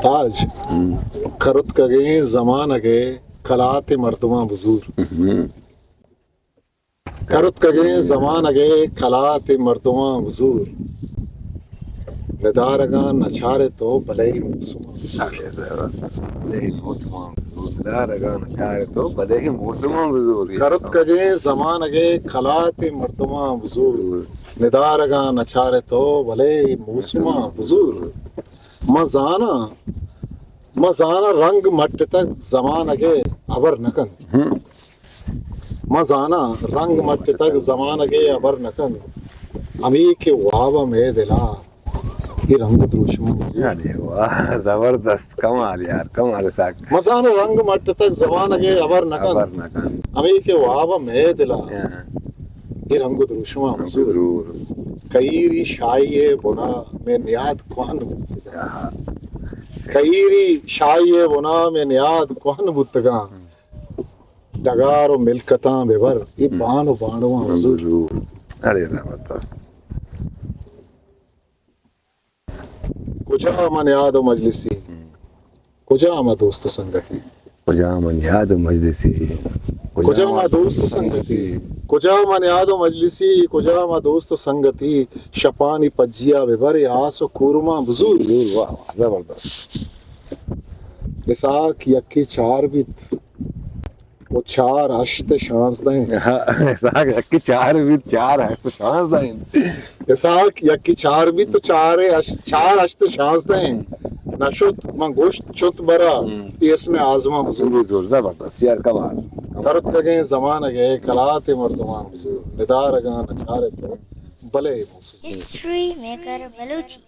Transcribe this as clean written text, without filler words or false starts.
تاج کرت کگے زمان اگے کلات مردماں بزور کرت کگے زمان اگے کلات مردماں بزور ندارگاں نچارے تو بلے کرت کگے زمان اگے کلات مردماں بزور ندارگاں نچارے تو بلے موسماں بزور مزانا رنگ مٹ تک زمان اگے ابر نکن مزانا رنگ مٹ تک زمان اگے ابر نکن امی کے وابا میں دلا یہ رنگ دروشمہ زبردست کمال یار کمال ساک مزانا رنگ مٹ تک زمان اگے ابر نکن امی کے وابا میں دلا یہ رنگ دروشمہ ضرور کئیری شائیے بنا میں نیاد کوہن کئیری شائیے بنا میں نیاد کوہن بتگاں ڈگار و ملکتاں ببر یہ بان و بانواں حضور ضرور ارے زبردست کجا من یاد و مجلسی کجا ما دوست و سنگتی کجا من یاد مجلسی کجا ما دوست و سنگتی کجا من یاد و مجلسی کجا ما دوست و سنگتی شپانی پجیا ببر آس و کورما بزرگ واہ زبردست اساک یکی چار بیت وہ چار اشت شانزدہیں اساک یکی چار بیت چار اشت شانزدہیں اساک یکی چار بیت تو چار اشت شانزدہیں نشد من گوشت چت برا یہ اس میں آزما بزرگ ضرور زبردست یار کمال کرت لگے زمان اگے کلات مردمان بزرگ ندار اگاں نچارے تو بلے موسیقی History Maker Baluchi.